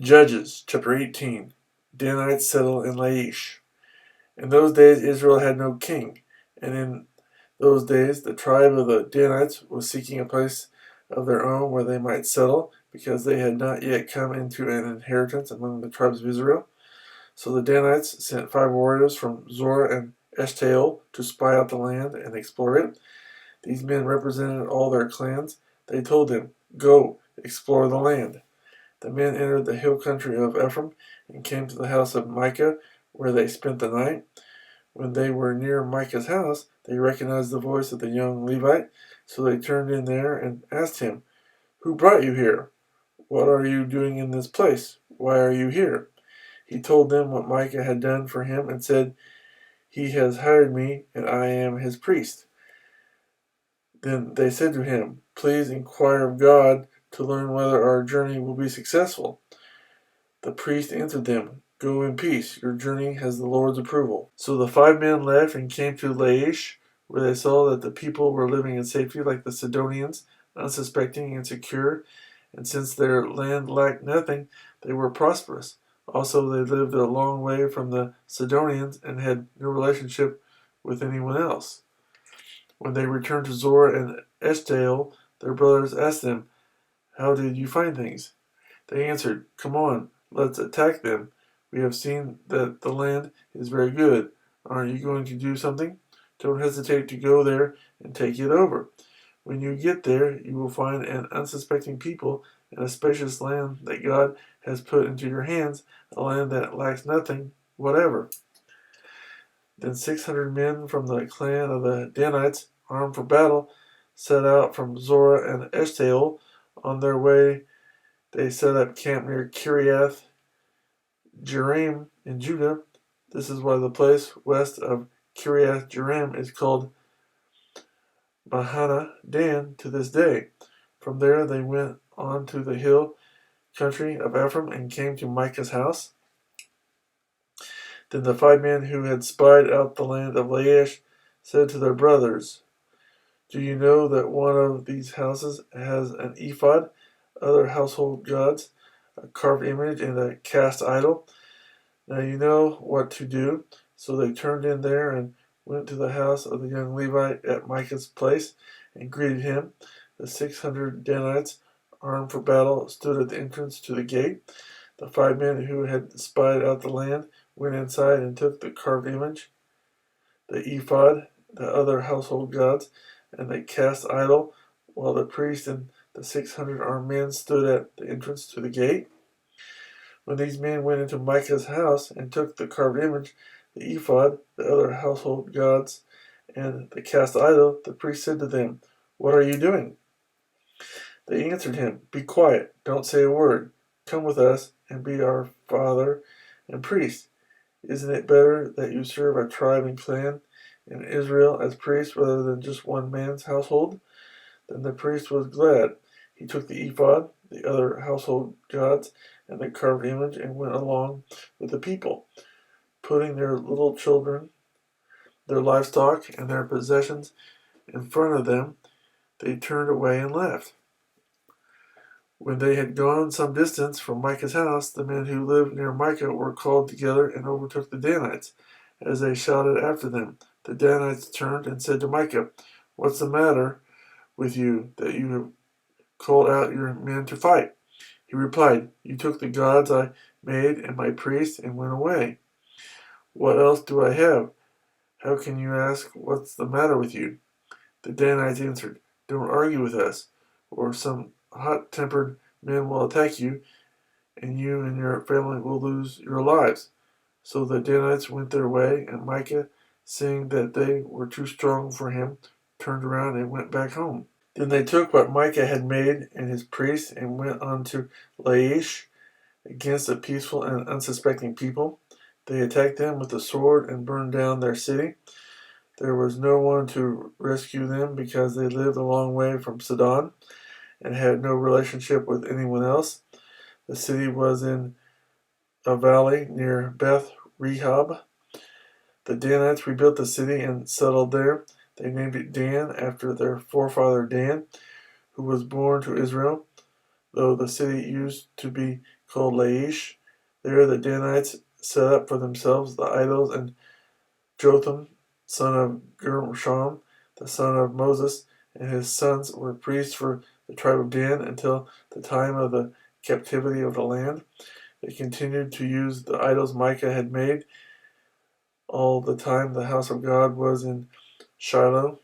Judges chapter 18. Danites settle in Laish. In those days Israel had no king, and in those days the tribe of the Danites was seeking a place of their own where they might settle, because they had not yet come into an inheritance among the tribes of Israel. So the Danites sent 5 warriors from Zorah and Eshtaol to spy out the land and explore it. These men represented all their clans. They told them, "Go, explore the land." The men entered the hill country of Ephraim and came to the house of Micah, where they spent the night. When they were near Micah's house, they recognized the voice of the young Levite, so they turned in there and asked him, "Who brought you here? What are you doing in this place? Why are you here?" He told them what Micah had done for him and said, "He has hired me, and I am his priest." Then they said to him, "Please inquire of God to learn whether our journey will be successful." The priest answered them, "Go in peace. Your journey has the Lord's approval." So the 5 men left and came to Laish, where they saw that the people were living in safety like the Sidonians, unsuspecting and secure, and since their land lacked nothing, they were prosperous. Also, they lived a long way from the Sidonians and had no relationship with anyone else. When they returned to Zorah and Eshtaol, their brothers asked them, "How did you find things?" They answered, "Come on, let's attack them. We have seen that the land is very good. Aren't you going to do something? Don't hesitate to go there and take it over. When you get there, you will find an unsuspecting people and a spacious land that God has put into your hands, a land that lacks nothing whatever." Then 600 men from the clan of the Danites, armed for battle, set out from Zorah and Eshtaol. On their way, they set up camp near Kiriath Jearim in Judah. This is why the place west of Kiriath Jearim is called Mahana Dan to this day. From there they went on to the hill country of Ephraim and came to Micah's house. Then the 5 men who had spied out the land of Laish said to their brothers, "Do you know that one of these houses has an ephod, other household gods, a carved image, and a cast idol? Now you know what to do." So they turned in there and went to the house of the young Levite at Micah's place and greeted him. The 600 Danites, armed for battle, stood at the entrance to the gate. The 5 men who had spied out the land went inside and took the carved image, the ephod, the other household gods, and the cast idol, while the priest and the 600 armed men stood at the entrance to the gate. When these men went into Micah's house and took the carved image, the ephod, the other household gods, and the cast idol, the priest said to them, "What are you doing?" They answered him, "Be quiet, don't say a word. Come with us and be our father and priest. Isn't it better that you serve a tribe and clan in Israel as priests rather than just one man's household?" Then the priest was glad. He took the ephod, the other household gods, and the carved image and went along with the people, putting their little children, their livestock, and their possessions in front of them. They turned away and left. When they had gone some distance from Micah's house, the men who lived near Micah were called together and overtook the Danites. As they shouted after them, the Danites turned and said to Micah, "What's the matter with you that you have called out your men to fight?" He replied, "You took the gods I made and my priests and went away. What else do I have? How can you ask what's the matter with you?" The Danites answered, "Don't argue with us, or some hot-tempered men will attack you, and your family will lose your lives." So the Danites went their way, and Micah, seeing that they were too strong for him, turned around and went back home. Then they took what Micah had made and his priests and went on to Laish against a peaceful and unsuspecting people. They attacked them with the sword and burned down their city. There was no one to rescue them because they lived a long way from Sidon and had no relationship with anyone else. The city was in a valley near Beth Rehob. The Danites rebuilt the city and settled there. They named it Dan after their forefather Dan, who was born to Israel, though the city used to be called Laish. There the Danites set up for themselves the idols, and Jotham, son of Gershom, the son of Moses, and his sons were priests for the tribe of Dan until the time of the captivity of the land. They continued to use the idols Micah had made all the time the house of God was in Shiloh.